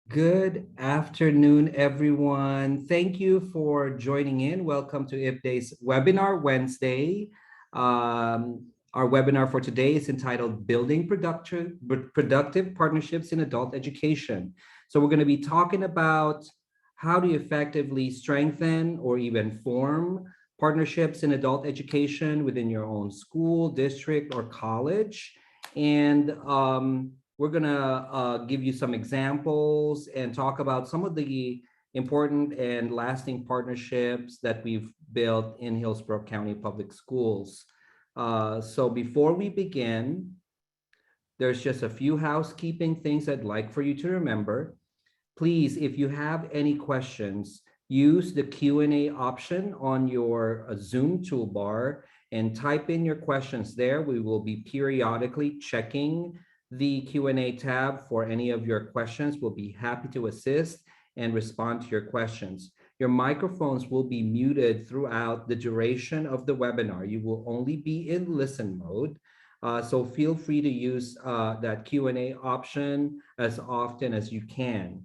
Good afternoon, everyone. Thank you for joining in. Welcome to IPDay's Webinar Wednesday. Our webinar for today is entitled Building Productive Partnerships in Adult Education. So we're going to be talking about how to effectively strengthen or even form partnerships in adult education within your own school, district, or college. And we're gonna give you some examples and talk about some of the important and lasting partnerships that we've built in Hillsborough County Public Schools. So before we begin, there's just a few housekeeping things I'd like for you to remember. Please, if you have any questions, use the Q&A option on your Zoom toolbar and type in your questions there. We will be periodically checking the Q&A tab for any of your questions. We'll be happy to assist and respond to your questions. Your microphones will be muted throughout the duration of the webinar. You will only be in listen mode. So feel free to use that Q&A option as often as you can.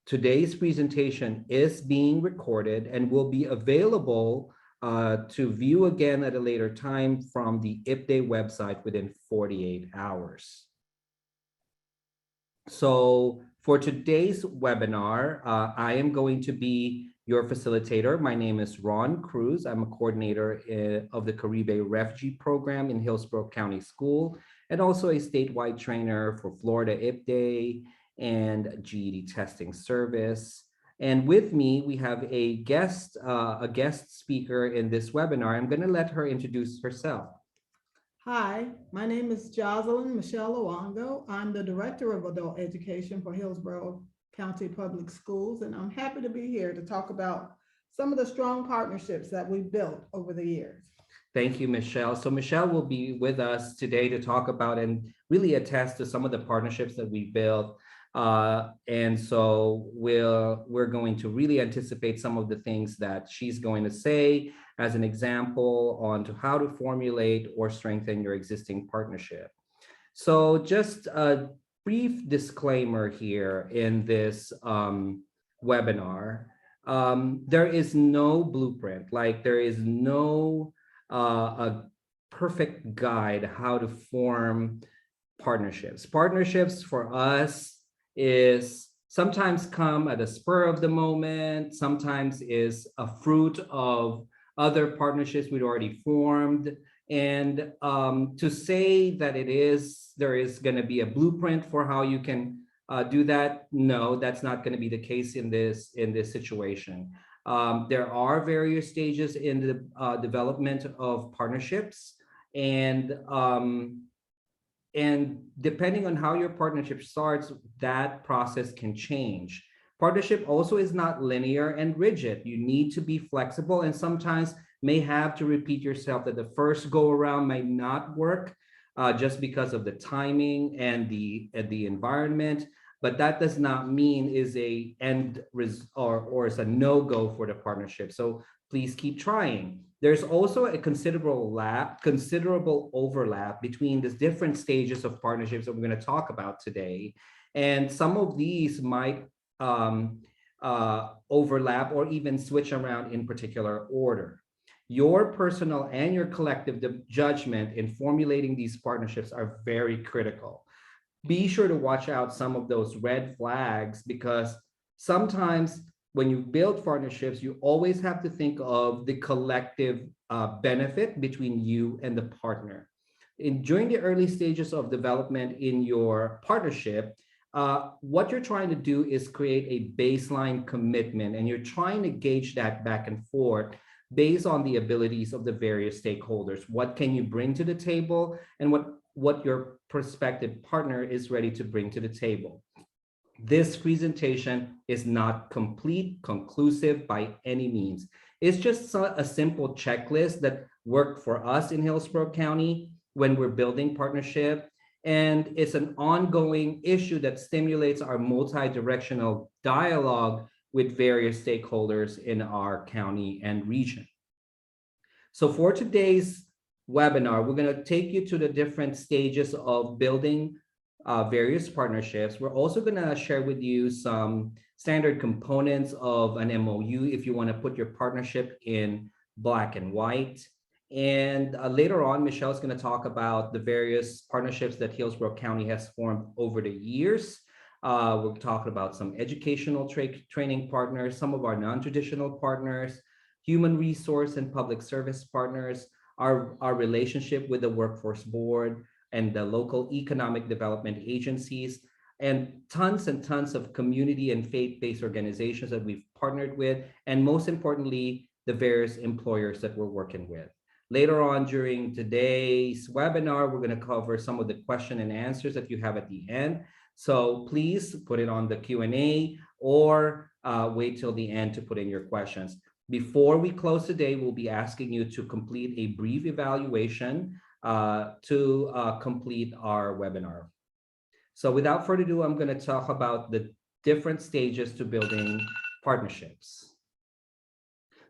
Today's presentation is being recorded and will be available to view again at a later time from the IPDay website within 48 hours. So for today's webinar, I am going to be your facilitator. My name is Ron Cruz. I'm a coordinator of the Caribe Refugee Program in Hillsborough County School, and also a statewide trainer for Florida IPDay and GED testing service. And with me, we have a guest speaker in this webinar. I'm going to let her introduce herself. Hi, my name is Jocelyn Michelle Luongo. I'm the Director of Adult Education for Hillsborough County Public Schools, and I'm happy to be here to talk about some of the strong partnerships that we've built over the years. Thank you, Michelle. So Michelle will be with us today to talk about and really attest to some of the partnerships that we built. And so we're going to really anticipate some of the things that she's going to say as an example on to how to formulate or strengthen your existing partnership. So just a brief disclaimer here in this webinar. There is no blueprint, like there is no a perfect guide how to form partnerships. Partnerships for us is sometimes come at a spur of the moment, sometimes is a fruit of other partnerships we'd already formed. And to say that there is going to be a blueprint for how you can do that, no, that's not going to be the case in this situation. There are various stages in the development of partnerships, and depending on how your partnership starts, that process can change. Partnership also is not linear and rigid. You need to be flexible and sometimes may have to repeat yourself, that the first go around might not work just because of the timing and the environment. But that does not mean is a or is a no-go for the partnership. So please keep trying. There's also a considerable overlap between the different stages of partnerships that we're going to talk about today. And some of these might overlap or even switch around in particular order. Your personal and your collective judgment in formulating these partnerships are very critical. Be sure to watch out some of those red flags, because sometimes when you build partnerships, you always have to think of the collective benefit between you and the partner. During the early stages of development in your partnership, what you're trying to do is create a baseline commitment, and you're trying to gauge that back and forth based on the abilities of the various stakeholders. What can you bring to the table, and what your prospective partner is ready to bring to the table. This presentation is not complete, conclusive by any means. It's just a simple checklist that worked for us in Hillsborough County when we're building partnership. And it's an ongoing issue that stimulates our multi-directional dialogue with various stakeholders in our county and region. So for today's webinar, we're going to take you to the different stages of building various partnerships. We're also going to share with you some standard components of an MOU if you want to put your partnership in black and white. And later on, Michelle is going to talk about the various partnerships that Hillsborough County has formed over the years. We're talking about some educational training partners, some of our non-traditional partners, human resource and public service partners, our relationship with the workforce board and the local economic development agencies, and tons of community and faith-based organizations that we've partnered with, and most importantly, the various employers that we're working with. Later on during today's webinar, we're going to cover some of the question and answers that you have at the end. So please put it on the Q&A or wait till the end to put in your questions. Before we close today, we'll be asking you to complete a brief evaluation to complete our webinar. So without further ado, I'm going to talk about the different stages to building partnerships.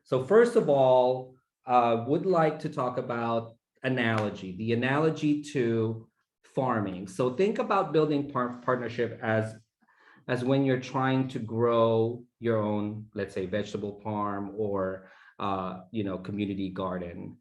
So first of all, would like to talk about analogy, the analogy to farming. So think about building partnership as when you're trying to grow your own, let's say, vegetable farm or community garden.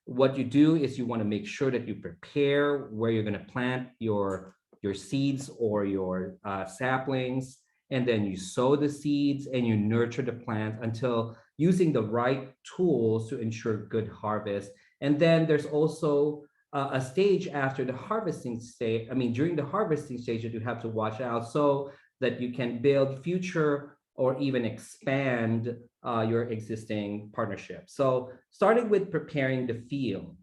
What you do is you want to make sure that you prepare where you're going to plant your seeds or your saplings, and then you sow the seeds and you nurture the plant until using the right tools to ensure good harvest. And then there's also a stage after the harvesting stage, during the harvesting stage that you have to watch out so that you can build future or even expand your existing partnership. So starting with preparing the field.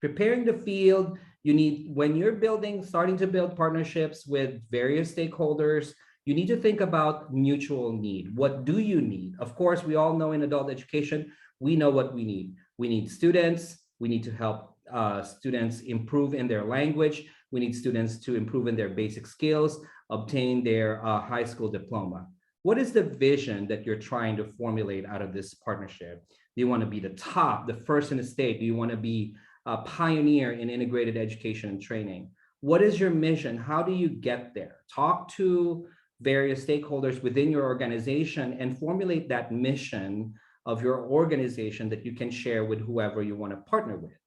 Preparing the field, you need, when you're starting to build partnerships with various stakeholders, you need to think about mutual need. What do you need? Of course, we all know in adult education, we know what we need. We need students. We need to help students improve in their language. We need students to improve in their basic skills, obtain their high school diploma. What is the vision that you're trying to formulate out of this partnership? Do you want to be the top, the first in the state? Do you want to be a pioneer in integrated education and training? What is your mission? How do you get there? Talk to various stakeholders within your organization and formulate that mission of your organization that you can share with whoever you want to partner with.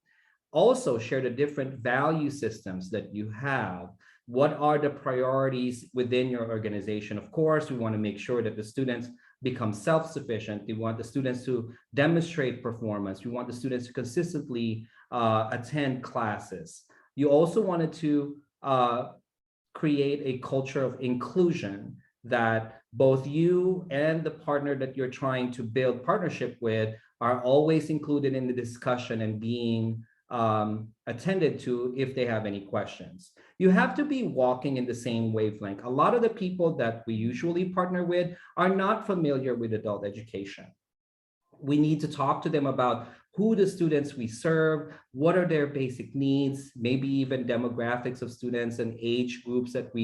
Also share the different value systems that you have. What are the priorities within your organization? Of course, we want to make sure that the students become self-sufficient. We want the students to demonstrate performance. We want the students to consistently attend classes. You also wanted to create a culture of inclusion that both you and the partner that you're trying to build partnership with are always included in the discussion and being attended to if they have any questions. You have to be walking in the same wavelength. A lot of the people that we usually partner with are not familiar with adult education. We need to talk to them about who the students we serve, what are their basic needs, maybe even demographics of students and age groups that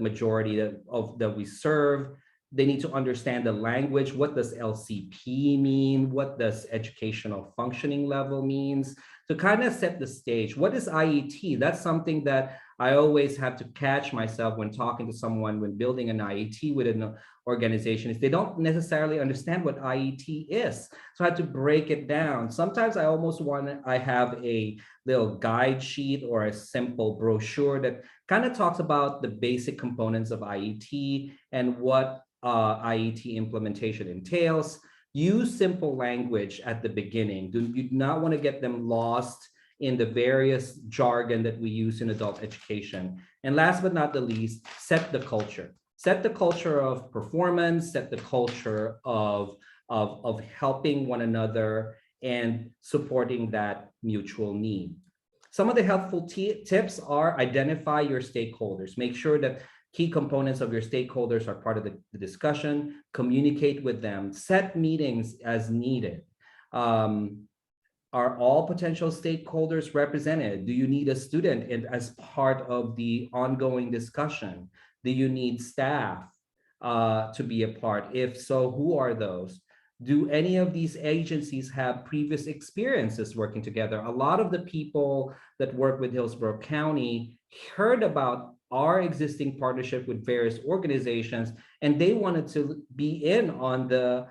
majority that we serve. They need to understand the language. What does LCP mean? What does educational functioning level means? To kind of set the stage. What is IET? That's something that I always have to catch myself when talking to someone when building an IET with an organization, is they don't necessarily understand what IET is. So I had to break it down. Sometimes I have a little guide sheet or a simple brochure that kind of talks about the basic components of IET and what IET implementation entails. Use simple language at the beginning. You do not want to get them lost in the various jargon that we use in adult education. And last but not the least, set the culture. Set the culture of performance, set the culture of helping one another and supporting that mutual need. Some of the helpful tips are identify your stakeholders. Make sure that key components of your stakeholders are part of the discussion. Communicate with them. Set meetings as needed. Are all potential stakeholders represented? Do you need a student as part of the ongoing discussion? Do you need staff to be a part? If so, who are those? Do any of these agencies have previous experiences working together? A lot of the people that work with Hillsborough County heard about our existing partnership with various organizations, and they wanted to be in on the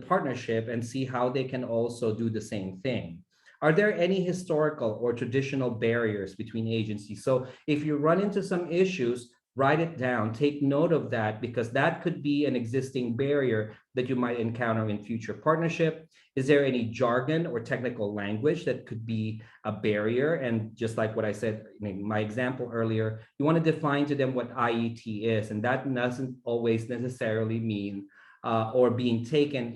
partnership and see how they can also do the same thing. Are there any historical or traditional barriers between agencies? So if you run into some issues, write it down, take note of that, because that could be an existing barrier that you might encounter in future partnership. Is there any jargon or technical language that could be a barrier? And just like what I said in my example earlier, you want to define to them what IET is, and that doesn't always necessarily mean or being taken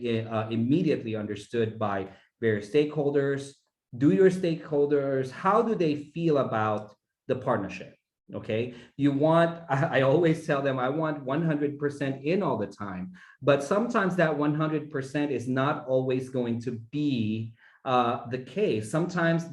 immediately understood by various stakeholders. Do your stakeholders, how do they feel about the partnership? Okay, you want, I always tell them, I want 100% in all the time, but sometimes that 100% is not always going to be the case. Sometimes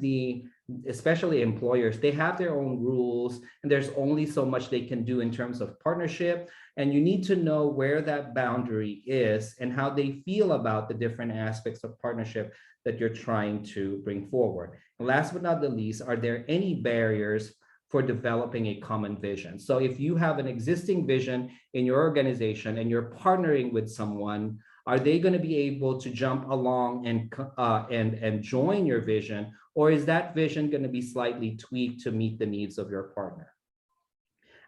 especially employers, they have their own rules, and there's only so much they can do in terms of partnership. And you need to know where that boundary is and how they feel about the different aspects of partnership that you're trying to bring forward. And last but not the least, are there any barriers for developing a common vision? So if you have an existing vision in your organization and you're partnering with someone, are they going to be able to jump along and join your vision, or is that vision going to be slightly tweaked to meet the needs of your partner?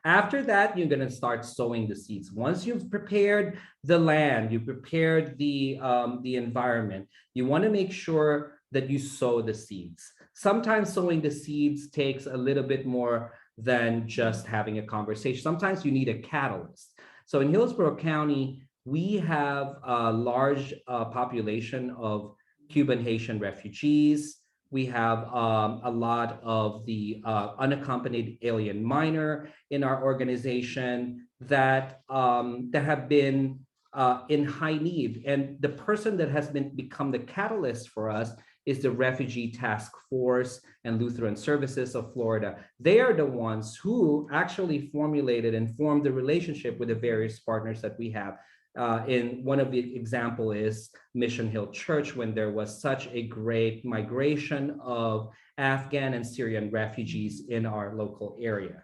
After that, you're going to start sowing the seeds. Once you've prepared the land, you prepared the environment, you want to make sure that you sow the seeds. Sometimes sowing the seeds takes a little bit more than just having a conversation. Sometimes you need a catalyst. So in Hillsborough County, we have a large population of Cuban Haitian refugees. We have a lot of the unaccompanied alien minor in our organization that have been in high need. And the person that has become the catalyst for us is the Refugee Task Force and Lutheran Services of Florida. They are the ones who actually formulated and formed the relationship with the various partners that we have. In one of the example is Mission Hill Church, when there was such a great migration of Afghan and Syrian refugees in our local area.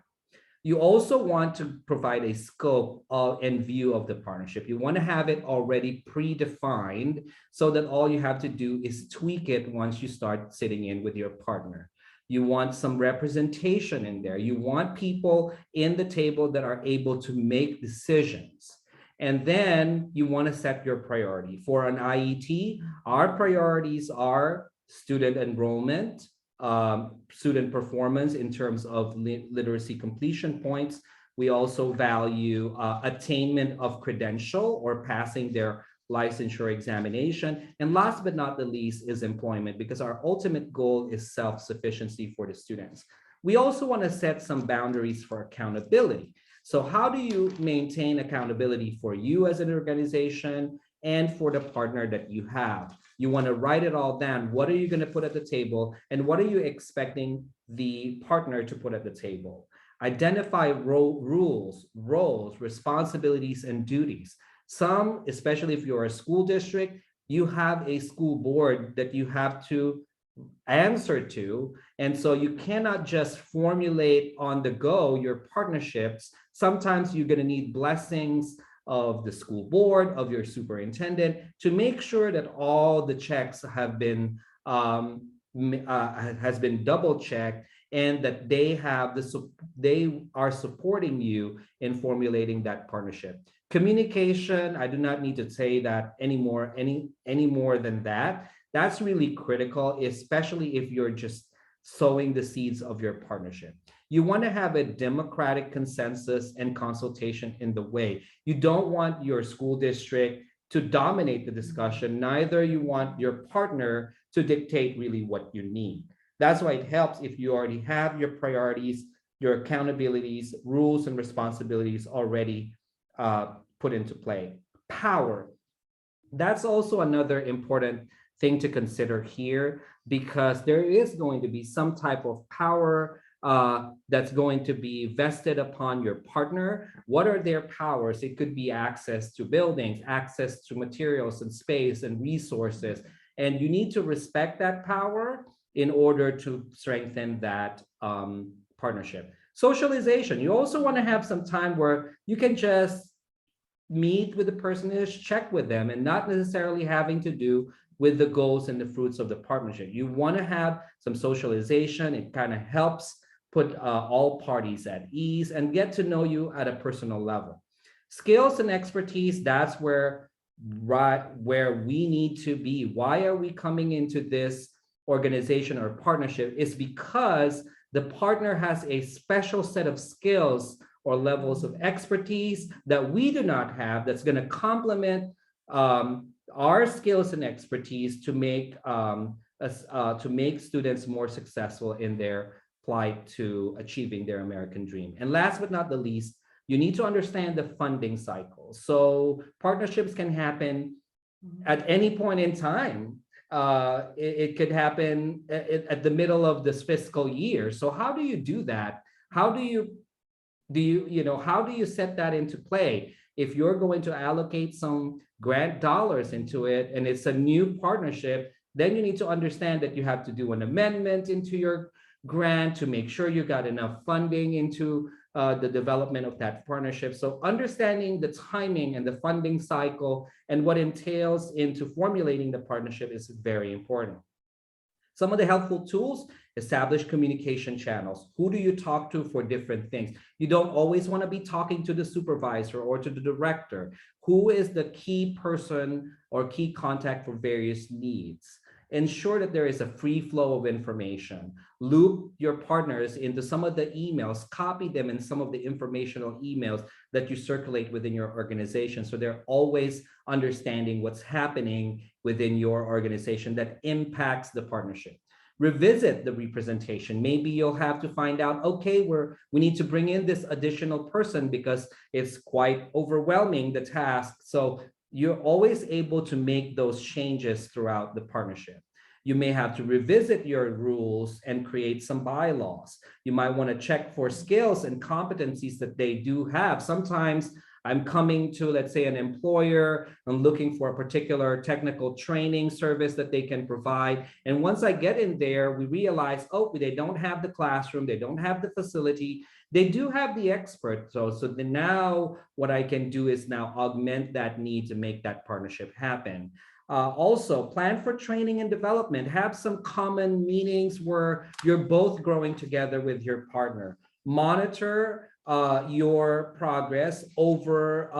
You also want to provide a scope and view of the partnership. You want to have it already predefined so that all you have to do is tweak it once you start sitting in with your partner. You want some representation in there. You want people in the table that are able to make decisions. And then you want to set your priority. For an IET, our priorities are student enrollment, student performance in terms of literacy completion points. We also value attainment of credential or passing their licensure examination. And last but not the least is employment, because our ultimate goal is self-sufficiency for the students. We also want to set some boundaries for accountability. So how do you maintain accountability for you as an organization and for the partner that you have? You want to write it all down. What are you going to put at the table, and what are you expecting the partner to put at the table? Identify rules, roles, responsibilities, and duties. Some, especially if you're a school district, you have a school board that you have to answer to. And so you cannot just formulate on the go your partnerships. Sometimes you're going to need blessings of the school board, of your superintendent, to make sure that all the checks have been has been double checked, and that they are supporting you in formulating that partnership. Communication, I do not need to say that any more than that. That's really critical, especially if you're just sowing the seeds of your partnership. You want to have a democratic consensus and consultation in the way. You don't want your school district to dominate the discussion. Neither you want your partner to dictate really what you need. That's why it helps if you already have your priorities, your accountabilities, rules, and responsibilities already put into play. Power. That's also another important thing to consider here, because there is going to be some type of power that's going to be vested upon your partner. What are their powers? It could be access to buildings, access to materials and space and resources. And you need to respect that power in order to strengthen that partnership. Socialization. You also want to have some time where you can just meet with the person and just check with them, and not necessarily having to do with the goals and the fruits of the partnership. You want to have some socialization. It kind of helps put all parties at ease and get to know you at a personal level. Skills and expertise, that's where we need to be. Why are we coming into this organization or partnership? Is because the partner has a special set of skills or levels of expertise that we do not have, that's going to complement our skills and expertise to make students more successful in their plight to achieving their American dream. And last but not the least, you need to understand the funding cycle. So partnerships can happen at any point in time. It could happen at the middle of this fiscal year. So how do you do that? How do you how do you set that into play? If you're going to allocate some grant dollars into it and it's a new partnership, then you need to understand that you have to do an amendment into your grant to make sure you got enough funding into the development of that partnership. So understanding the timing and the funding cycle and what entails into formulating the partnership is very important. Some of the helpful tools: establish communication channels. Who do you talk to for different things? You don't always want to be talking to the supervisor or to the director. Who is the key person or key contact for various needs? Ensure that there is a free flow of information. Loop your partners into some of the emails, copy them in some of the informational emails that you circulate within your organization, so they're always understanding what's happening within your organization that impacts the partnership. Revisit the representation. Maybe you'll have to find out, okay, we need to bring in this additional person because it's quite overwhelming, the task. So you're always able to make those changes throughout the partnership. You may have to revisit your rules and create some bylaws. You might want to check for skills and competencies that they do have. Sometimes I'm coming to, let's say, an employer, I'm looking for a particular technical training service that they can provide. And once I get in there, we realize, oh, they don't have the classroom, they don't have the facility, they do have the expert. So then now what I can do is now augment that need to make that partnership happen. Also, plan for training and development. Have some common meetings where you're both growing together with your partner. Monitor your progress over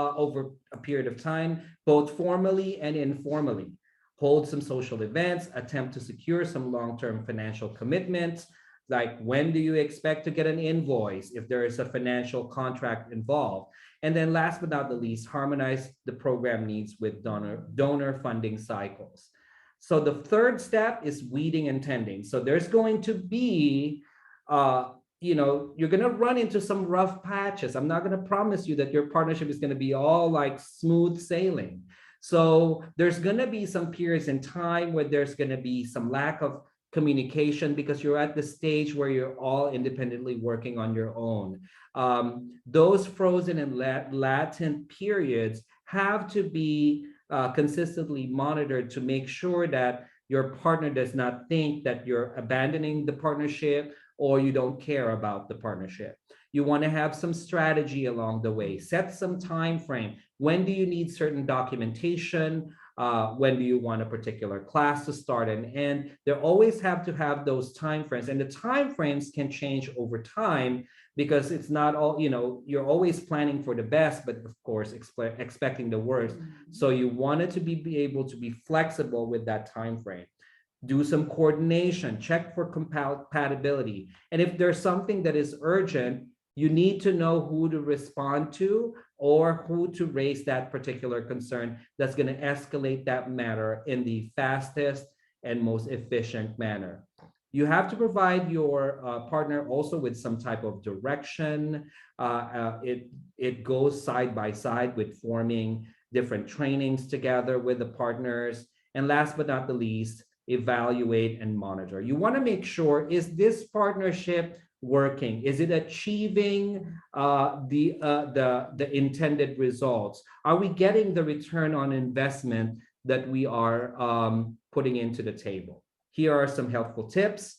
a period of time, both formally and informally. Hold some social events, attempt to secure some long-term financial commitments, like when do you expect to get an invoice if there is a financial contract involved. And then last but not the least, harmonize the program needs with donor funding cycles. So the third step is weeding and tending. So there's going to be you're going to run into some rough patches. I'm not going to promise you that your partnership is going to be all like smooth sailing. So there's going to be some periods in time where there's going to be some lack of communication because you're at the stage where you're all independently working on your own. Those frozen and latent periods have to be consistently monitored to make sure that your partner does not think that you're abandoning the partnership or you don't care about the partnership. You want to have some strategy along the way. Set some time frame. When do you need certain documentation? When do you want a particular class to start and end? They always have to have those time frames, and the time frames can change over time because it's not all, you're always planning for the best, but of course expecting the worst. So you want it to be able to be flexible with that time frame. Do some coordination, check for compatibility. And if there's something that is urgent, you need to know who to respond to or who to raise that particular concern that's going to escalate that matter in the fastest and most efficient manner. You have to provide your partner also with some type of direction. It goes side by side with forming different trainings together with the partners. And last but not the least, evaluate, and monitor. You want to make sure, is this partnership working? Is it achieving the intended results? Are we getting the return on investment that we are putting into the table? Here are some helpful tips.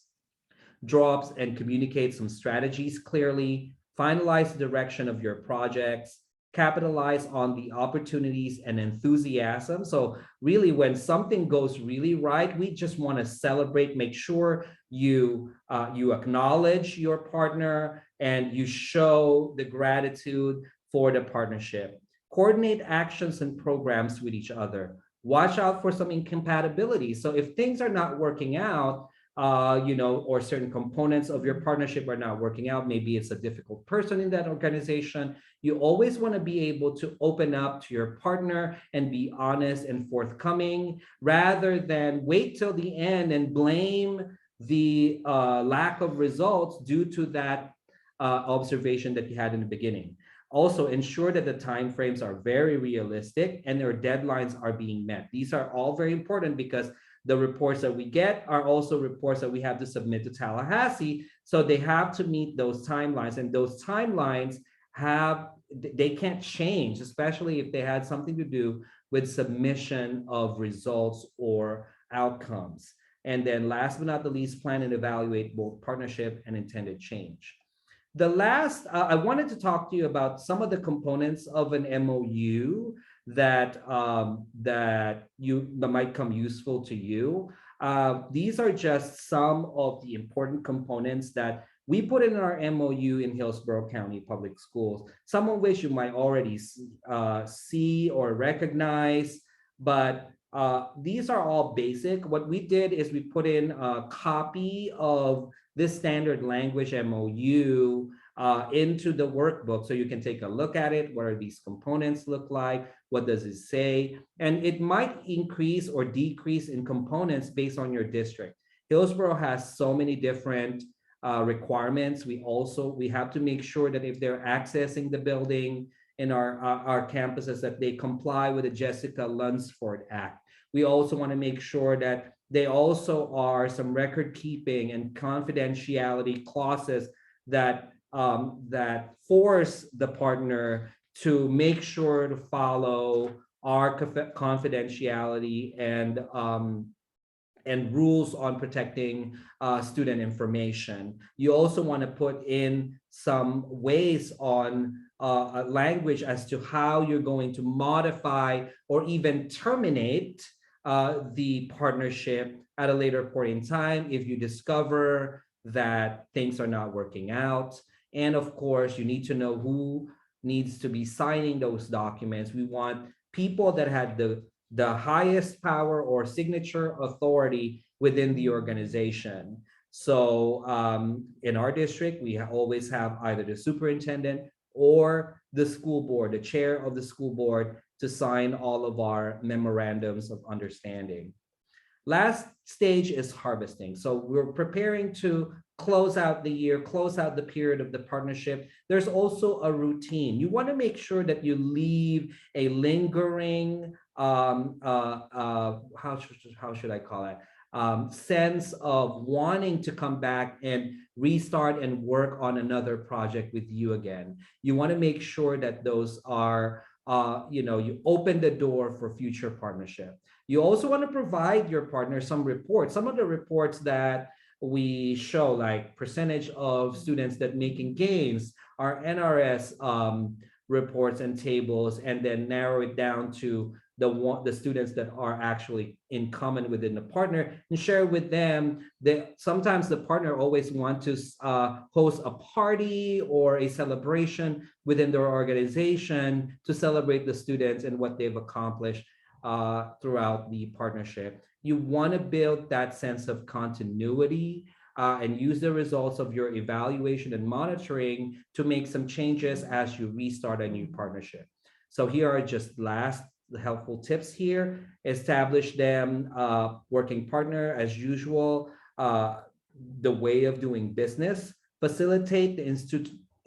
Draw up and communicate some strategies clearly, finalize the direction of your projects, capitalize on the opportunities and enthusiasm. So really, when something goes really right, we just want to celebrate, make sure you acknowledge your partner and you show the gratitude for the partnership. Coordinate actions and programs with each other. Watch out for some incompatibility. So if things are not working out, or certain components of your partnership are not working out, maybe it's a difficult person in that organization, you always want to be able to open up to your partner and be honest and forthcoming, rather than wait till the end and blame the lack of results due to that observation that you had in the beginning. Also, ensure that the timeframes are very realistic and their deadlines are being met. These are all very important because the reports that we get are also reports that we have to submit to Tallahassee. So they have to meet those timelines, and those timelines they can't change, especially if they had something to do with submission of results or outcomes. And then last but not the least, plan and evaluate both partnership and intended change. The last, I wanted to talk to you about some of the components of an MOU that might come useful to you. These are just some of the important components that we put in our MOU in Hillsborough County Public Schools, some of which you might already see or recognize, but these are all basic. What we did is we put in a copy of this standard language MOU into the workbook so you can take a look at it. What are these components look like? What does it say? And it might increase or decrease in components based on your district. Hillsborough has so many different requirements. We have to make sure that if they're accessing the building in our campuses, that they comply with the Jessica Lunsford Act. We also want to make sure that they also are some record keeping and confidentiality clauses that force the partner to make sure to follow our confidentiality and rules on protecting student information. You also want to put in some ways on language as to how you're going to modify or even terminate the partnership at a later point in time if you discover that things are not working out. And of course, you need to know who needs to be signing those documents. We want people that had the highest power or signature authority within the organization. So in our district, we always have either the superintendent or the school board, the chair of the school board, to sign all of our memorandums of understanding. Last stage is harvesting. So we're preparing to close out the year, close out the period of the partnership. There's also a routine. You want to make sure that you leave a lingering, how should I call it? Sense of wanting to come back and restart and work on another project with you again. You want to make sure that those are, you open the door for future partnership. You also want to provide your partner some reports. Some of the reports that we show, like percentage of students that making gains, our NRS reports and tables, and then narrow it down to the students that are actually in common within the partner, and share with them that sometimes the partner always want to host a party or a celebration within their organization to celebrate the students and what they've accomplished throughout the partnership. You want to build that sense of continuity and use the results of your evaluation and monitoring to make some changes as you restart a new partnership. So here are just last helpful tips here. Establish them working partner as usual, the way of doing business, facilitate the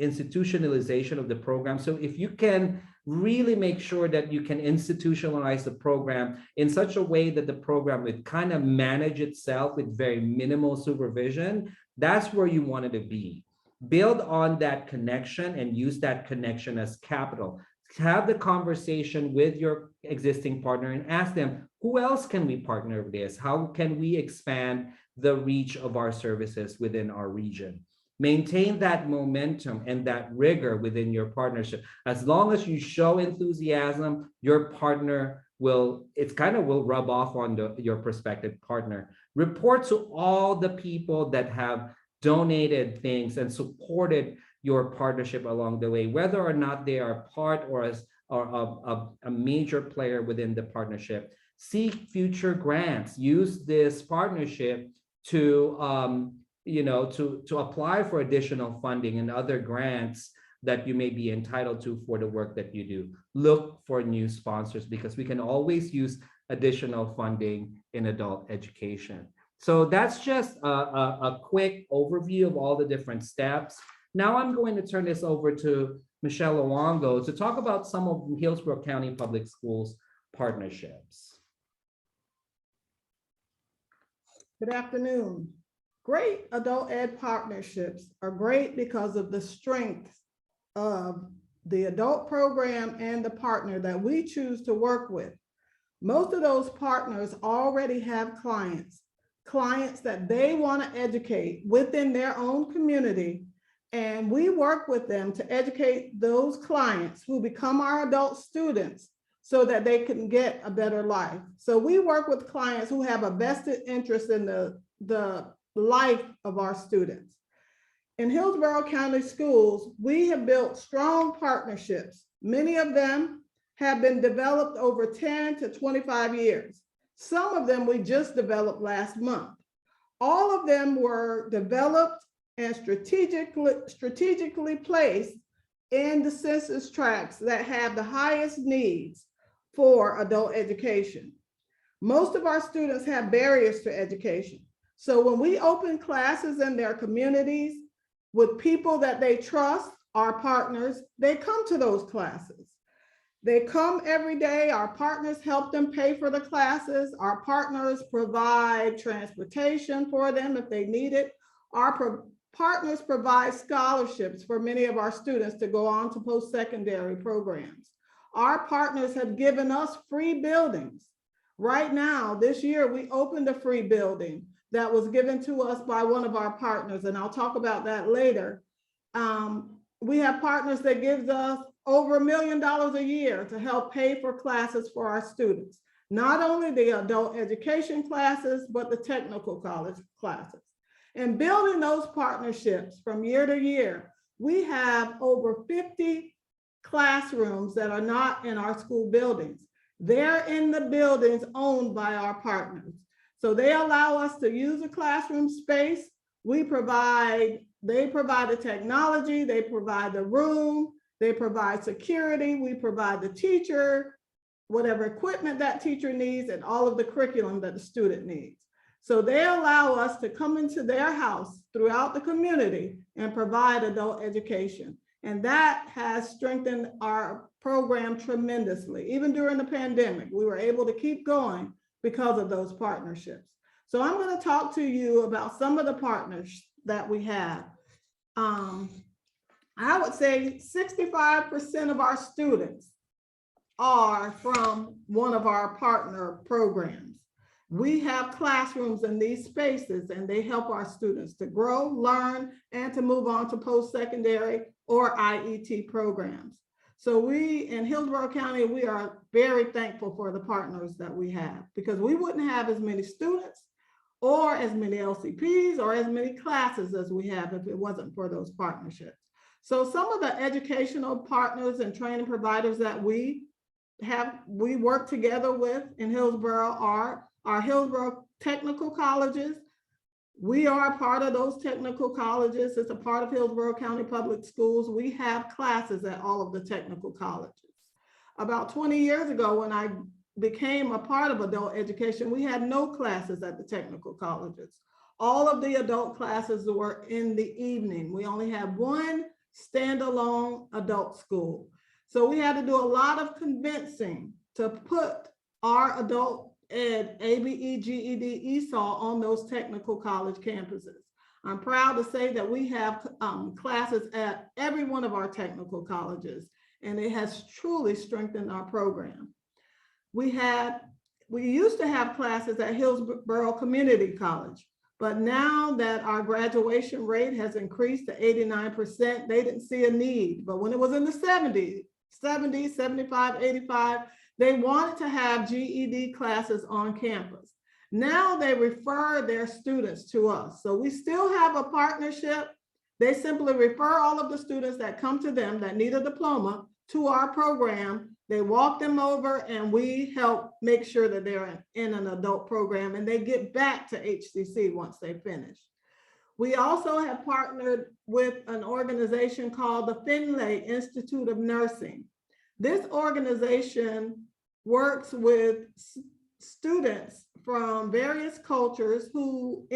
institutionalization of the program. So if you can really make sure that you can institutionalize the program in such a way that the program would kind of manage itself with very minimal supervision. That's where you want it to be. Build on that connection and use that connection as capital. Have the conversation with your existing partner and ask them, who else can we partner with this? How can we expand the reach of our services within our region? Maintain that momentum and that rigor within your partnership. As long as you show enthusiasm, your partner will, it kind of will rub off on your prospective partner. Report to all the people that have donated things and supported your partnership along the way, whether or not they are part or as or a major player within the partnership. Seek future grants. Use this partnership to to apply for additional funding and other grants that you may be entitled to for the work that you do. Look for new sponsors because we can always use additional funding in adult education. So that's just a quick overview of all the different steps. Now I'm going to turn this over to Michelle Owango to talk about some of Hillsborough County Public Schools partnerships. Good afternoon. Great adult ed partnerships are great because of the strength of the adult program and the partner that we choose to work with. Most of those partners already have clients that they want to educate within their own community. And we work with them to educate those clients who become our adult students so that they can get a better life. So we work with clients who have a vested interest in the life of our students. In Hillsborough County Schools, we have built strong partnerships. Many of them have been developed over 10 to 25 years. Some of them we just developed last month. All of them were developed and strategically placed in the census tracts that have the highest needs for adult education. Most of our students have barriers to education. So when we open classes in their communities with people that they trust, our partners, they come to those classes. They come every day. Our partners help them pay for the classes. Our partners provide transportation for them if they need it. Our partners provide scholarships for many of our students to go on to post-secondary programs. Our partners have given us free buildings. Right now, this year, we opened a free building that was given to us by one of our partners, and I'll talk about that later. We have partners that gives us over $1 million a year to help pay for classes for our students. Not only the adult education classes, but the technical college classes. And building those partnerships from year to year, we have over 50 classrooms that are not in our school buildings. They're in the buildings owned by our partners. So they allow us to use a classroom space. They provide the technology, they provide the room, they provide security, we provide the teacher, whatever equipment that teacher needs, and all of the curriculum that the student needs. So they allow us to come into their house throughout the community and provide adult education. And that has strengthened our program tremendously. Even during the pandemic, we were able to keep going because of those partnerships. So I'm going to talk to you about some of the partners that we have. I would say 65% of our students are from one of our partner programs. We have classrooms in these spaces and they help our students to grow, learn, and to move on to post-secondary or IET programs. So we in Hillsborough County, we are very thankful for the partners that we have because we wouldn't have as many students or as many LCPs or as many classes as we have if it wasn't for those partnerships. So some of the educational partners and training providers that we work together with in Hillsborough are our Hillsborough technical colleges. We are part of those technical colleges. It's a part of Hillsborough County Public Schools. We have classes at all of the technical colleges. About 20 years ago, when I became a part of adult education, we had no classes at the technical colleges. All of the adult classes were in the evening. We only had one standalone adult school. So we had to do a lot of convincing to put our adult ed, ABE, GED, ESOL on those technical college campuses. I'm proud to say that we have classes at every one of our technical colleges, and it has truly strengthened our program. We used to have classes at Hillsborough Community College, but now that our graduation rate has increased to 89%, they didn't see a need. But when it was in the 70s, 75, 85, they wanted to have GED classes on campus. Now they refer their students to us. So we still have a partnership. They simply refer all of the students that come to them that need a diploma to our program. They walk them over and we help make sure that they're in an adult program and they get back to HCC once they finish. We also have partnered with an organization called the Finlay Institute of Nursing. This organization works with students from various cultures who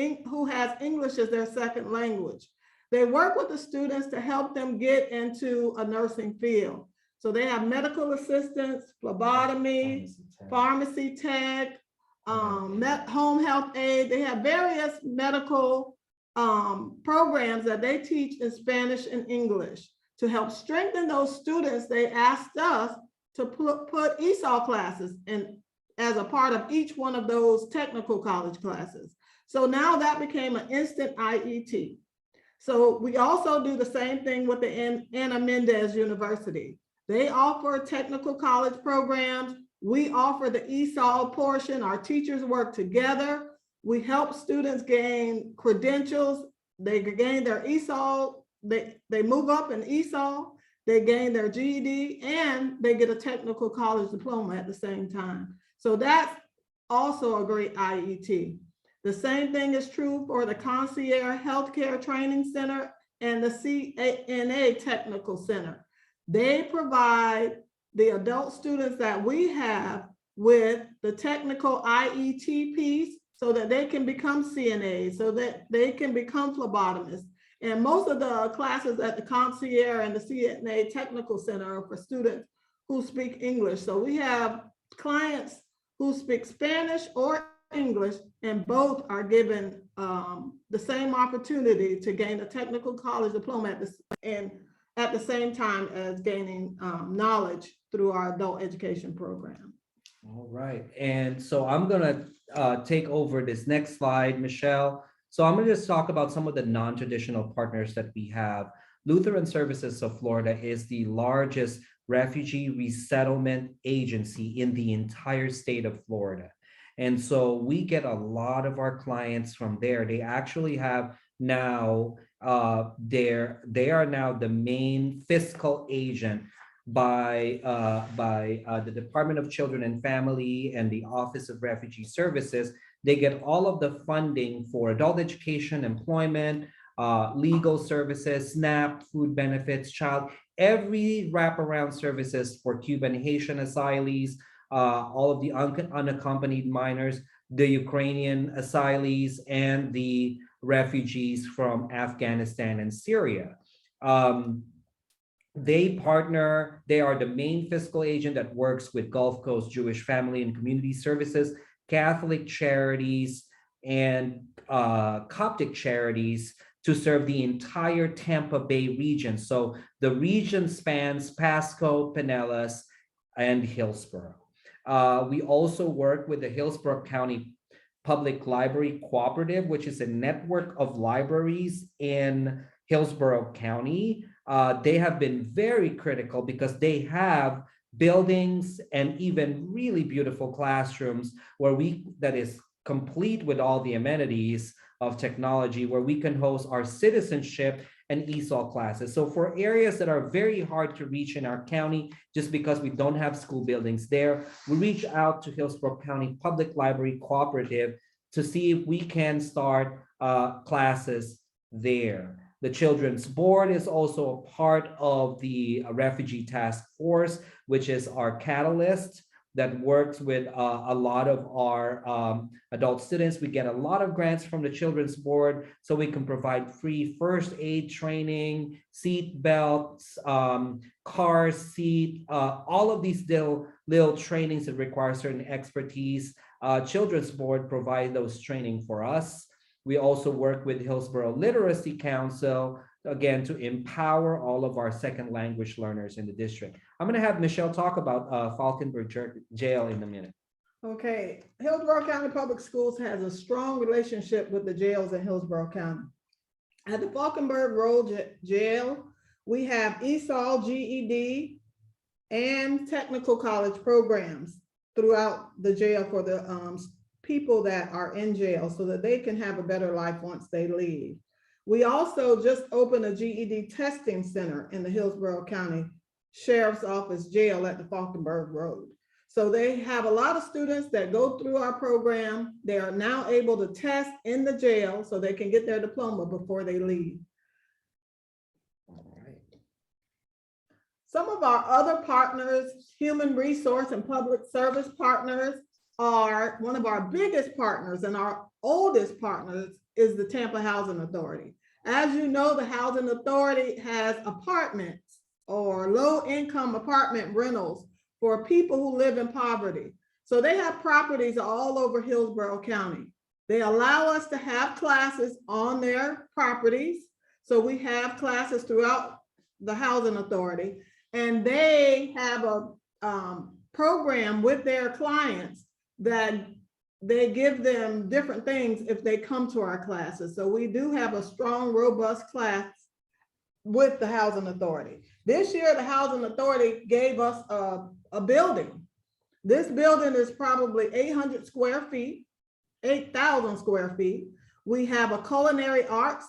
has English as their second language. They work with the students to help them get into a nursing field. So they have medical assistants, phlebotomy, pharmacy tech, home health aid. They have various medical programs that they teach in Spanish and English. To help strengthen those students, they asked us to put ESOL classes in as a part of each one of those technical college classes. So now that became an instant IET. So we also do the same thing with the Ana Mendez University. They offer technical college programs. We offer the ESOL portion. Our teachers work together. We help students gain credentials. They gain their ESOL. They move up in ESOL. They gain their GED and they get a technical college diploma at the same time. So that's also a great IET. The same thing is true for the Concierge Healthcare Training Center and the CNA Technical Center. They provide the adult students that we have with the technical IET piece so that they can become CNAs, so that they can become phlebotomists. And most of the classes at the Concierge and the CNA Technical Center are for students who speak English. So we have clients who speak Spanish or English, and both are given the same opportunity to gain a technical college diploma at the same time as gaining knowledge through our adult education program. All right, and so I'm gonna take over this next slide, Michelle. So I'm gonna just talk about some of the non-traditional partners that we have. Lutheran Services of Florida is the largest refugee resettlement agency in the entire state of Florida. And so we get a lot of our clients from there. They actually have now, they are now the main fiscal agent by the Department of Children and Family and the Office of Refugee Services. They get all of the funding for adult education, employment, legal services, SNAP, food benefits, every wraparound services for Cuban, Haitian asylees, all of the unaccompanied minors, the Ukrainian asylees, and the refugees from Afghanistan and Syria. They are the main fiscal agent that works with Gulf Coast Jewish Family and Community Services, Catholic charities, and Coptic charities to serve the entire Tampa Bay region. So the region spans Pasco, Pinellas, and Hillsborough. We also work with the Hillsborough County Public Library Cooperative, which is a network of libraries in Hillsborough County. They have been very critical because they have buildings and even really beautiful classrooms that is complete with all the amenities of technology, where we can host our citizenship and ESOL classes. So for areas that are very hard to reach in our county, just because we don't have school buildings there, we reach out to Hillsborough County Public Library Cooperative to see if we can start classes there. The Children's Board is also a part of the Refugee Task Force, which is our catalyst. that works with a lot of our adult students. We get a lot of grants from the Children's Board, so we can provide free first aid training, seat belts, car seat, all of these little trainings that require certain expertise. Children's Board provide those training for us. We also work with Hillsborough Literacy Council, again, to empower all of our second language learners in the district. I'm going to have Michelle talk about Falkenberg Jail in a minute. Okay, Hillsborough County Public Schools has a strong relationship with the jails in Hillsborough County. At the Falkenberg Road Jail, we have ESOL, GED, and technical college programs throughout the jail for the people that are in jail so that they can have a better life once they leave. We also just opened a GED testing center in the Hillsborough County Sheriff's Office jail at the Falkenberg Road. So they have a lot of students that go through our program. They are now able to test in the jail so they can get their diploma before they leave. All right. Some of our other partners, human resource and public service partners, are one of our biggest partners and our oldest partners is the Tampa Housing Authority. As you know, the Housing Authority has apartments or low-income apartment rentals for people who live in poverty. So they have properties all over Hillsborough County. They allow us to have classes on their properties. So we have classes throughout the Housing Authority, and they have a program with their clients that they give them different things if they come to our classes. So we do have a strong, robust class with the Housing Authority. This year, the Housing Authority gave us a building. This building is probably 800 square feet, 8,000 square feet. We have a culinary arts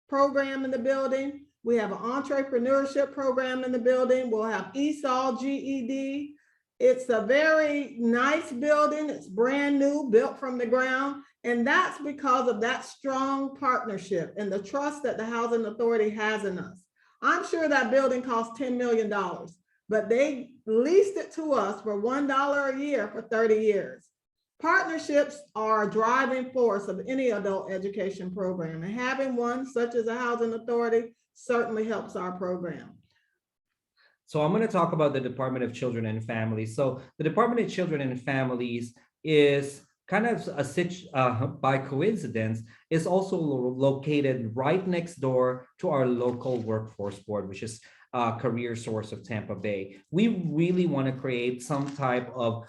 program in the building. We have an entrepreneurship program in the building. We'll have ESOL, GED. It's a very nice building. It's brand new, built from the ground. And that's because of that strong partnership and the trust that the Housing Authority has in us. I'm sure that building cost $10 million, but they leased it to us for $1 a year for 30 years. Partnerships are a driving force of any adult education program, and having one such as a Housing Authority certainly helps our program. So I'm going to talk about the Department of Children and Families. So the Department of Children and Families is kind of by coincidence, is also located right next door to our local workforce board, which is Career Source of Tampa Bay. We really want to create some type of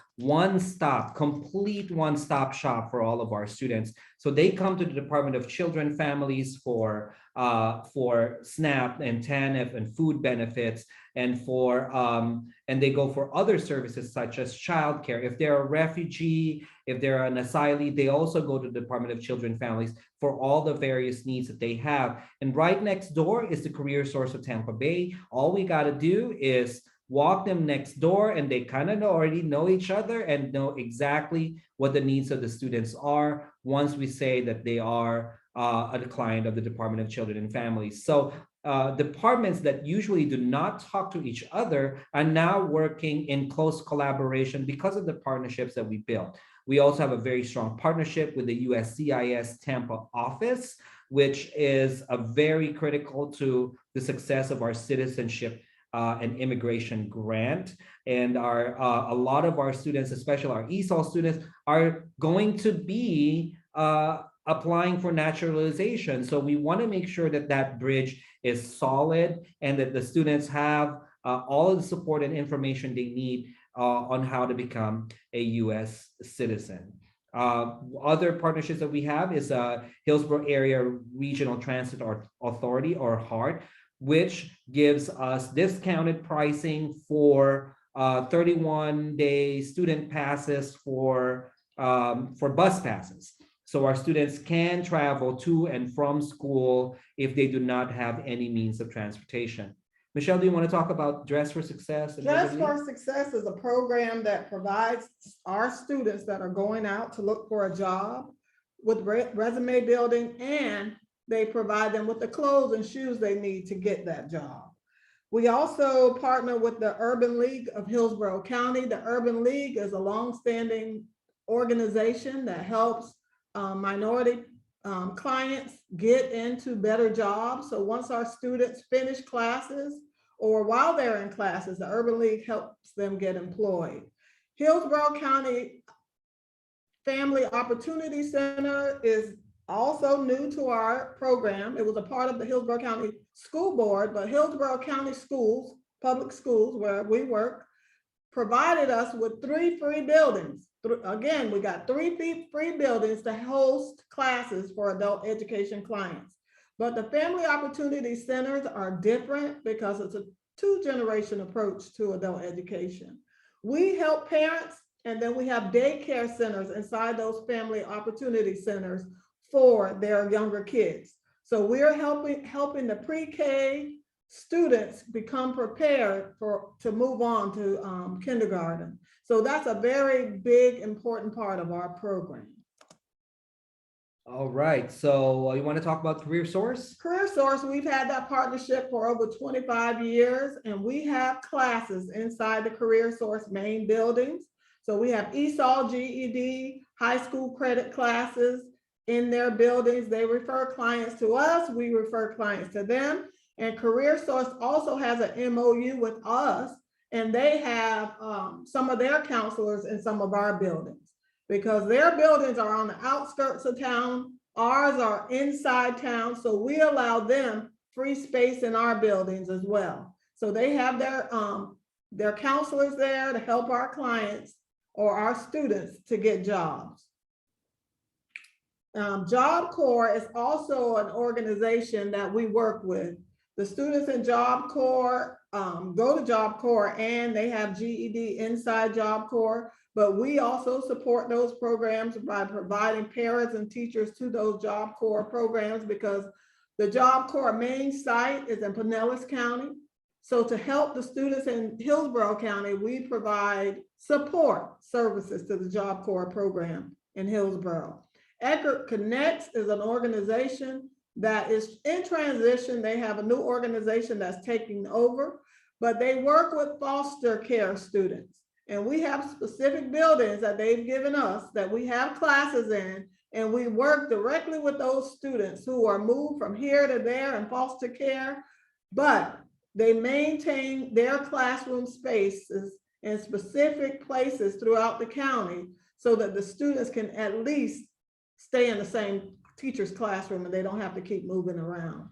complete one-stop shop for all of our students. So they come to the Department of Children Families for SNAP and TANF and food benefits, and they go for other services such as childcare. If they're a refugee, if they're an asylee, they also go to the Department of Children Families for all the various needs that they have. And right next door is the Career Source of Tampa Bay. All we got to do is walk them next door, and they kind of already know each other and know exactly what the needs of the students are once we say that they are a client of the Department of Children and Families. So departments that usually do not talk to each other are now working in close collaboration because of the partnerships that we built. We also have a very strong partnership with the USCIS Tampa office, which is a very critical to the success of our citizenship and immigration grant. And a lot of our students, especially our ESOL students, are going to be applying for naturalization. So we want to make sure that that bridge is solid and that the students have all of the support and information they need on how to become a U.S. citizen. Other partnerships that we have is Hillsborough Area Regional Transit Authority, or HART, which gives us discounted pricing for 31-day student passes for bus passes. So our students can travel to and from school if they do not have any means of transportation. Michelle, do you want to talk about Dress for Success? Dress for Success is a program that provides our students that are going out to look for a job with resume building, and they provide them with the clothes and shoes they need to get that job. We also partner with the Urban League of Hillsborough County. The Urban League is a longstanding organization that helps minority clients get into better jobs. So once our students finish classes or while they're in classes, the Urban League helps them get employed. Hillsborough County Family Opportunity Center is also new to our program. It was a part of the Hillsborough County School Board, but Hillsborough County Schools, public schools where we work, provided us with 3 free buildings. Again, we got 3 free buildings to host classes for adult education clients. But the Family Opportunity Centers are different because it's a 2-generation approach to adult education. We help parents, and then we have daycare centers inside those Family Opportunity Centers for their younger kids. So we're helping the pre-K students become prepared to move on to kindergarten. So that's a very big, important part of our program. All right, so you want to talk about Career Source? Career Source, we've had that partnership for over 25 years, and we have classes inside the Career Source main buildings. So we have ESOL, GED, high school credit classes in their buildings. They refer clients to us, we refer clients to them. And Career Source also has an MOU with us, and they have some of their counselors in some of our buildings because their buildings are on the outskirts of town. Ours are inside town, so we allow them free space in our buildings as well. So they have their counselors there to help our clients or our students to get jobs. Job Corps is also an organization that we work with. The students in Job Corps go to Job Corps and they have GED inside Job Corps, but we also support those programs by providing parents and teachers to those Job Corps programs because the Job Corps main site is in Pinellas County. So to help the students in Hillsborough County, we provide support services to the Job Corps program in Hillsborough. Eckerd Connects is an organization that is in transition. They have a new organization that's taking over, but they work with foster care students. And we have specific buildings that they've given us that we have classes in, and we work directly with those students who are moved from here to there in foster care, but they maintain their classroom spaces in specific places throughout the county so that the students can at least stay in the same teacher's classroom and they don't have to keep moving around.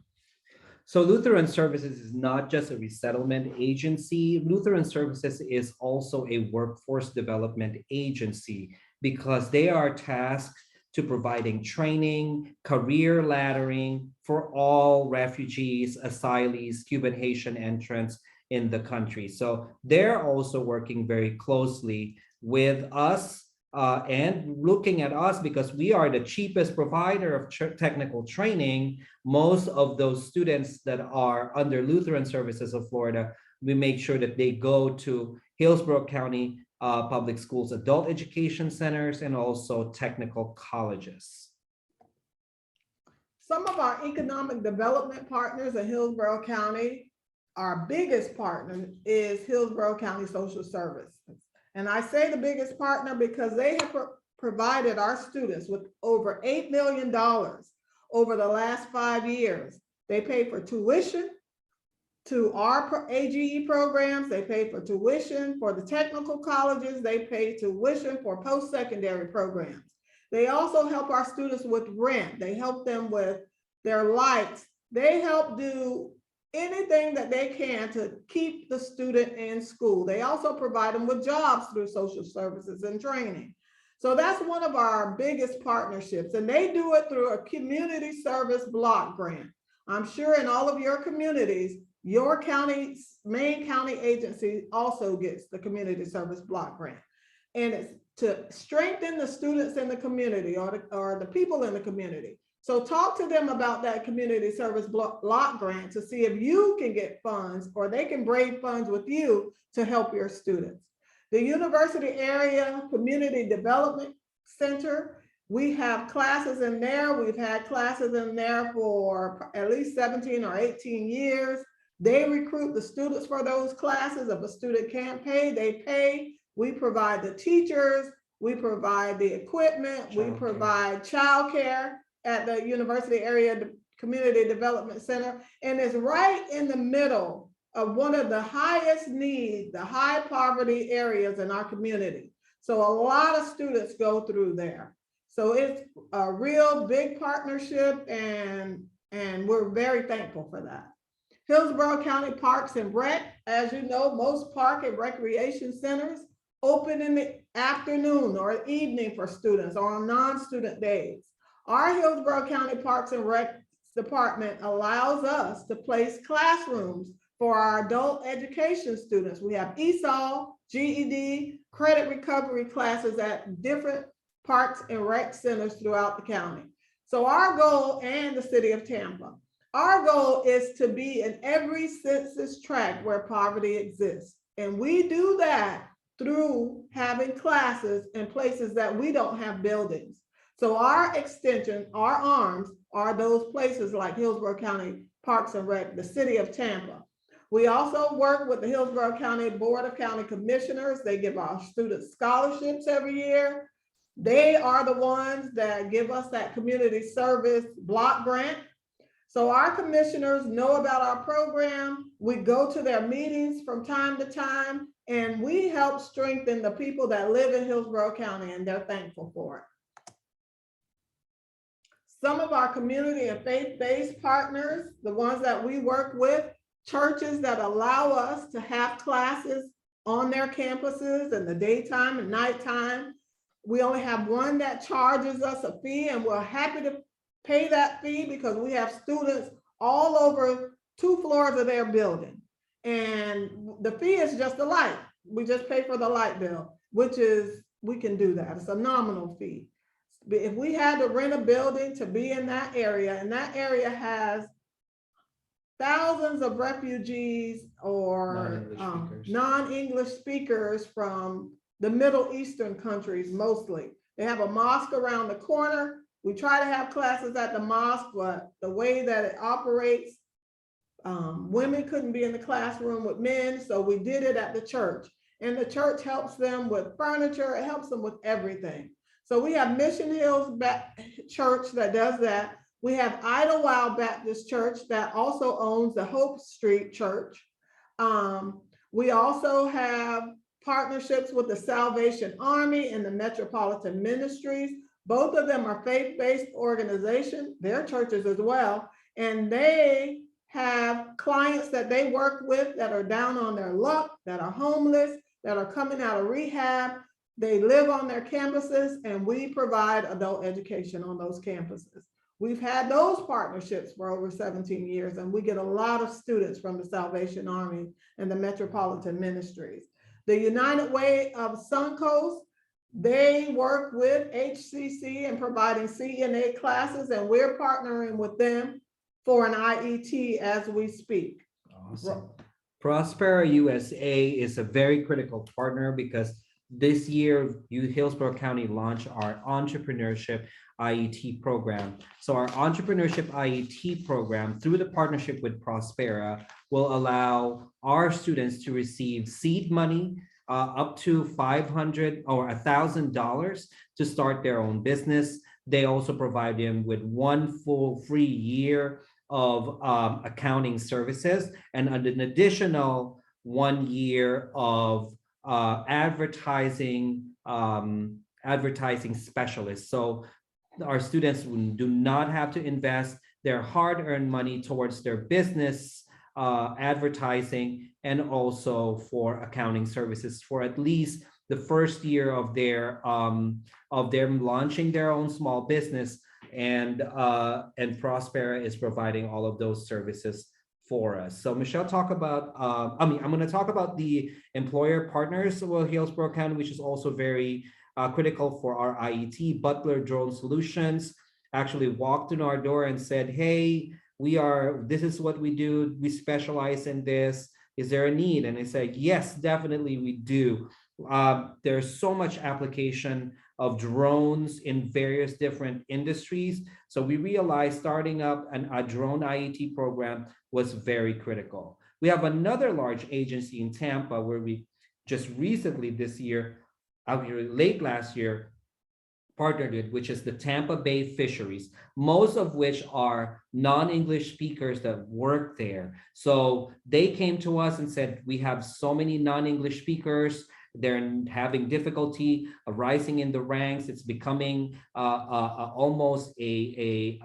So Lutheran Services is not just a resettlement agency. Lutheran Services is also a workforce development agency because they are tasked to providing training, career laddering for all refugees, asylees, Cuban Haitian entrants in the country. So they're also working very closely with us and looking at us because we are the cheapest provider of technical training. Most of those students that are under Lutheran Services of Florida, we make sure that they go to Hillsborough County Public Schools adult education centers and also technical colleges. Some of our economic development partners in Hillsborough County, our biggest partner is Hillsborough County Social Services. And I say the biggest partner because they have provided our students with over $8 million over the last 5 years. They pay for tuition to our AGE programs. They pay for tuition for the technical colleges. They pay tuition for post-secondary programs. They also help our students with rent. They help them with their lights. They help do anything that they can to keep the student in school. They also provide them with jobs through social services and training. So that's one of our biggest partnerships, and they do it through a community service block grant. I'm sure in all of your communities, your county's main county agency also gets the community service block grant. And it's to strengthen the students in the community or the people in the community. So talk to them about that community service block grant to see if you can get funds or they can braid funds with you to help your students. The University Area Community Development Center, we have classes in there. We've had classes in there for at least 17 or 18 years. They recruit the students for those classes. If a student can't pay, they pay. We provide the teachers, we provide the equipment, we provide childcare at the University Area Community Development Center, and it's right in the middle of one of the highest needs, the high poverty areas in our community. So a lot of students go through there. So it's a real big partnership, and we're very thankful for that. Hillsborough County Parks and Rec, as you know, most park and recreation centers open in the afternoon or evening for students or on non-student days. Our Hillsborough County Parks and Rec department allows us to place classrooms for our adult education students. We have ESOL, GED, credit recovery classes at different parks and rec centers throughout the county. So our goal, and the city of Tampa, our goal is to be in every census tract where poverty exists. And we do that through having classes in places that we don't have buildings. So our extension, our arms, are those places like Hillsborough County Parks and Rec, the city of Tampa. We also work with the Hillsborough County Board of County Commissioners. They give our students scholarships every year. They are the ones that give us that community service block grant. So our commissioners know about our program. We go to their meetings from time to time, and we help strengthen the people that live in Hillsborough County, and they're thankful for it. Some of our community and faith-based partners, the ones that we work with, churches that allow us to have classes on their campuses in the daytime and nighttime. We only have one that charges us a fee, and we're happy to pay that fee because we have students all over 2 floors of their building. And the fee is just the light. We just pay for the light bill, which is, we can do that. It's a nominal fee. If we had to rent a building to be in that area, and that area has thousands of refugees or non-English speakers from the Middle Eastern countries mostly. They have a mosque around the corner. We try to have classes at the mosque, but the way that it operates, women couldn't be in the classroom with men, so we did it at the church. And the church helps them with furniture, it helps them with everything. So we have Mission Hills Church that does that. We have Idlewild Baptist Church that also owns the Hope Street Church. We also have partnerships with the Salvation Army and the Metropolitan Ministries. Both of them are faith-based organizations. They're churches as well. And they have clients that they work with that are down on their luck, that are homeless, that are coming out of rehab. They live on their campuses, and we provide adult education on those campuses. We've had those partnerships for over 17 years, and we get a lot of students from the Salvation Army and the Metropolitan Ministries. The United Way of Suncoast, they work with HCC and providing CNA classes, and we're partnering with them for an IET as we speak. Awesome. Prospera USA is a very critical partner because this year, Hillsborough County launched our entrepreneurship IET program. So our entrepreneurship IET program, through the partnership with Prospera, will allow our students to receive seed money up to $500 or $1,000 to start their own business. They also provide them with 1 full free year of accounting services and an additional 1 year of advertising specialists. So our students do not have to invest their hard-earned money towards their business advertising and also for accounting services for at least the first year of them launching their own small business, and Prospera is providing all of those services for us. So Michelle, talk about, I'm going to talk about the employer partners of Hillsborough County, which is also very critical for our IET. Butler Drone Solutions actually walked in our door and said, hey, this is what we do. We specialize in this. Is there a need? And I said, yes, definitely we do. There's so much application of drones in various different industries. So we realized starting up a drone IET program was very critical. We have another large agency in Tampa where we just recently this year, out here late last year, partnered with, which is the Tampa Bay Fisheries, most of which are non-English speakers that work there. So they came to us and said, we have so many non-English speakers. They're having difficulty rising in the ranks. It's becoming almost a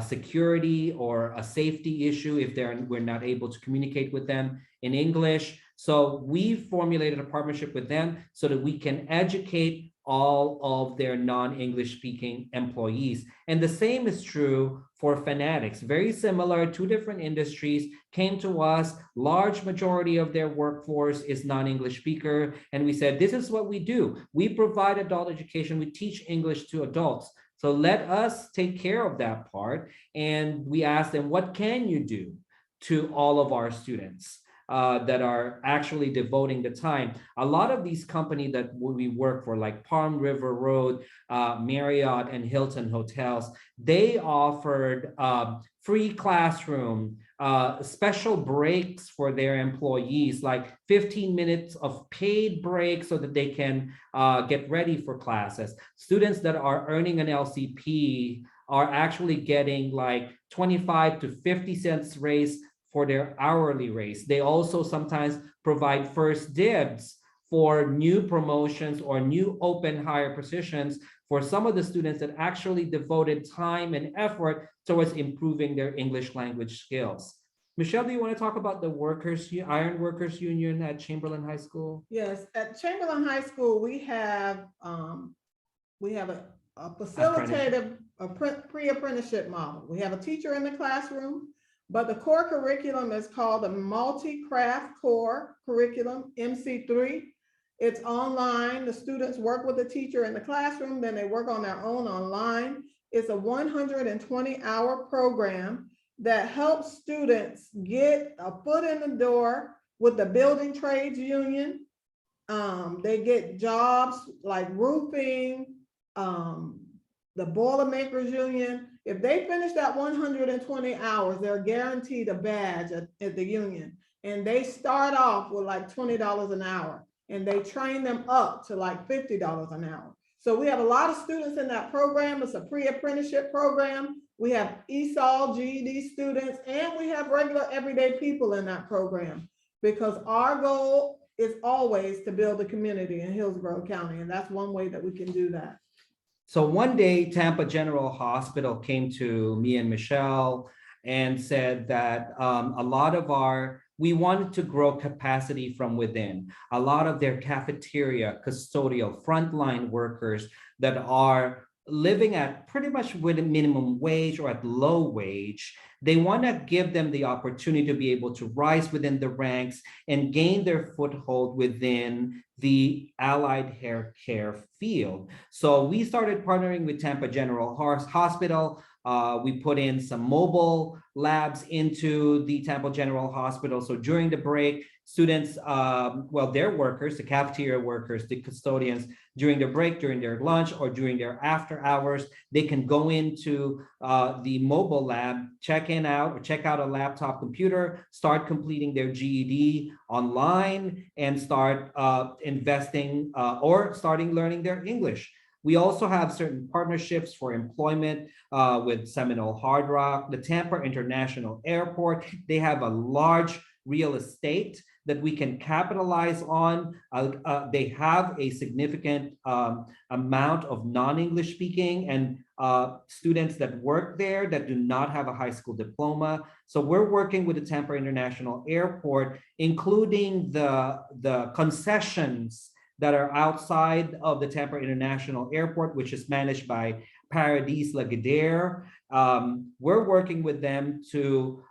security or a safety issue if we're not able to communicate with them in English. So we formulated a partnership with them so that we can educate all of their non-English speaking employees. And the same is true for Fanatics. Very similar, two different industries came to us. Large majority of their workforce is non-English speaker. And we said, this is what we do. We provide adult education. We teach English to adults. So let us take care of that part. And we asked them, what can you do to all of our students that are actually devoting the time? A lot of these companies that we work for, like Palm River Road, Marriott, and Hilton Hotels, they offered free classroom, special breaks for their employees, like 15 minutes of paid breaks so that they can get ready for classes. Students that are earning an LCP are actually getting like 25 to 50 cents raise for their hourly raise. They also sometimes provide first dibs for new promotions or new open hire positions for some of the students that actually devoted time and effort towards improving their English language skills. Michelle, do you want to talk about the Iron Workers Union at Chamberlain High School? Yes, at Chamberlain High School, we have a facilitative, a pre-apprenticeship model. We have a teacher in the classroom, but the core curriculum is called the Multi-Craft Core Curriculum, MC3. It's online. The students work with the teacher in the classroom, then they work on their own online. It's a 120-hour program that helps students get a foot in the door with the building trades union. They get jobs like roofing, the Boilermakers Union. If they finish that 120 hours, they're guaranteed a badge at the union. And they start off with like $20 an hour, and they train them up to like $50 an hour. So we have a lot of students in that program. It's a pre-apprenticeship program. We have ESOL, GED students, and we have regular everyday people in that program, because our goal is always to build a community in Hillsborough County. And that's one way that we can do that. So one day, Tampa General Hospital came to me and Michelle and said that we wanted to grow capacity from within. A lot of their cafeteria, custodial, frontline workers that are living at pretty much with a minimum wage or at low wage, they want to give them the opportunity to be able to rise within the ranks and gain their foothold within the allied hair care field. So we started partnering with Tampa General Hospital. We put in some mobile labs into the Tampa General Hospital. So during the break, students, their workers, the cafeteria workers, the custodians, during their break, during their lunch, or during their after hours, they can go into the mobile lab, check out a laptop computer, start completing their GED online, and start investing or starting learning their English. We also have certain partnerships for employment with Seminole Hard Rock, the Tampa International Airport. They have a large real estate that we can capitalize on. They have a significant amount of non-English speaking and students that work there that do not have a high school diploma. So we're working with the Tampa International Airport, including the concessions that are outside of the Tampa International Airport, which is managed by Paradis Lagardère. We're working with them to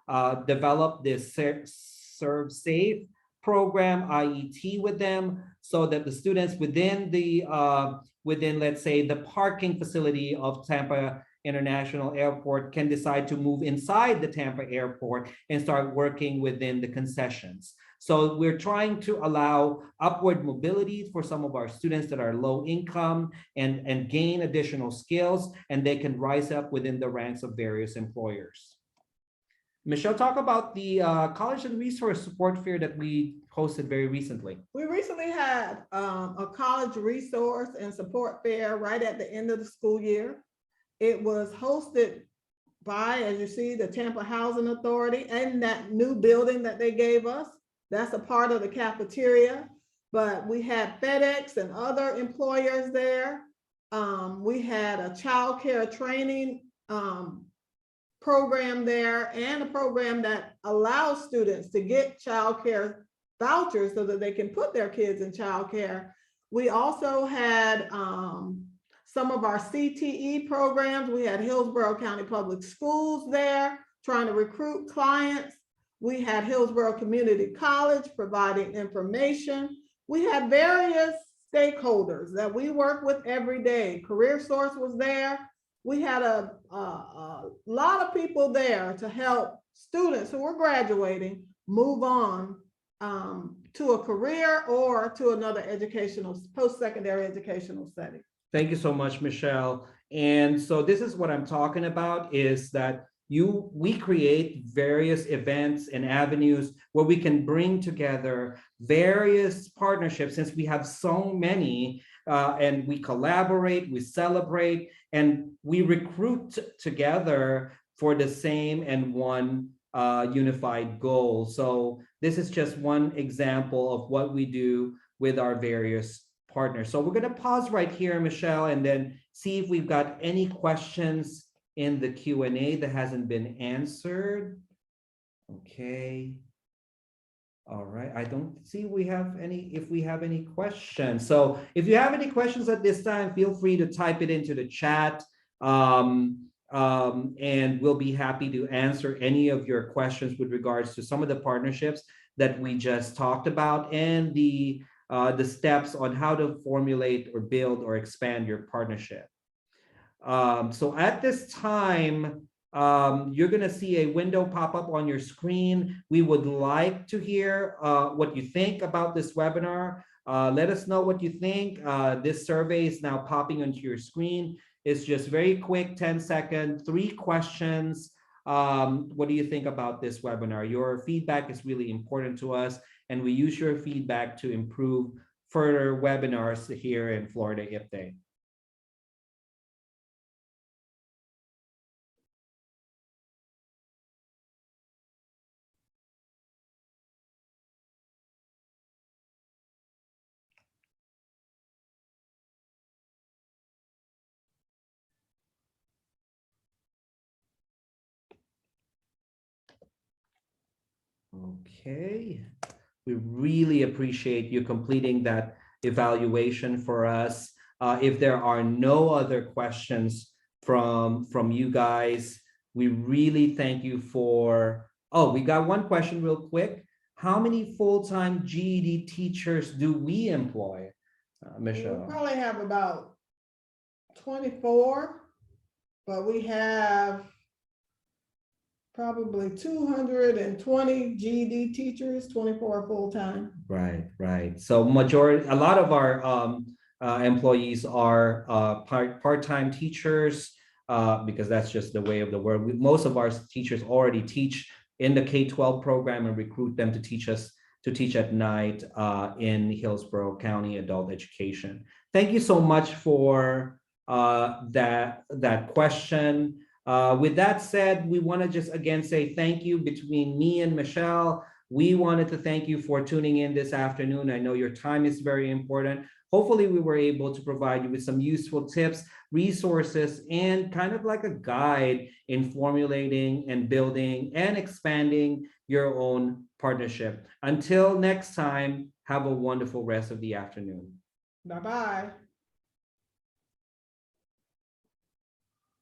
develop this Serve Safe program, IET, with them, so that the students within let's say, the parking facility of Tampa International Airport can decide to move inside the Tampa Airport and start working within the concessions. So we're trying to allow upward mobility for some of our students that are low income and gain additional skills, and they can rise up within the ranks of various employers. Michelle, talk about the College and Resource Support Fair that we hosted very recently. We recently had a college resource and support fair right at the end of the school year. It was hosted by, as you see, the Tampa Housing Authority and that new building that they gave us. That's a part of the cafeteria, but we had FedEx and other employers there. We had a child care training program there and a program that allows students to get child care vouchers so that they can put their kids in child care. We also had some of our CTE programs. We had Hillsborough County Public Schools there trying to recruit clients. We had Hillsborough Community College providing information. We had various stakeholders that we work with every day. Career Source was there. We had a lot of people there to help students who were graduating move on to a career or to another educational, post-secondary educational setting. Thank you so much, Michelle. And so this is what I'm talking about, is that we create various events and avenues where we can bring together various partnerships, since we have so many, and we collaborate, we celebrate, and we recruit together for the same and one unified goal. So this is just one example of what we do with our various partners. So we're going to pause right here, Michelle, and then see if we've got any questions in the Q&A that hasn't been answered. Okay. All right. I don't see if we have any questions. So if you have any questions at this time, feel free to type it into the chat. And we'll be happy to answer any of your questions with regards to some of the partnerships that we just talked about and the steps on how to formulate or build or expand your partnership. So at this time, you're going to see a window pop up on your screen. We would like to hear what you think about this webinar. Let us know what you think. This survey is now popping onto your screen. It's just very quick, 10-second, 3 questions. What do you think about this webinar? Your feedback is really important to us, and we use your feedback to improve further webinars here in Florida IPDAY. Okay, we really appreciate you completing that evaluation for us. If there are no other questions from you guys, we really thank you for, oh, we got one question real quick. How many full-time GED teachers do we employ, Michelle? We probably have about 24, but we have probably 220 GED teachers, 24 full-time. Right. So a lot of our employees are part-time teachers because that's just the way of the world. Most of our teachers already teach in the K-12 program and recruit them to teach at night in Hillsborough County Adult Education. Thank you so much for that question. With that said, we want to just again say thank you between me and Michelle. We wanted to thank you for tuning in this afternoon. I know your time is very important. Hopefully we were able to provide you with some useful tips, resources, and kind of like a guide in formulating and building and expanding your own partnership. Until next time, have a wonderful rest of the afternoon. Bye-bye.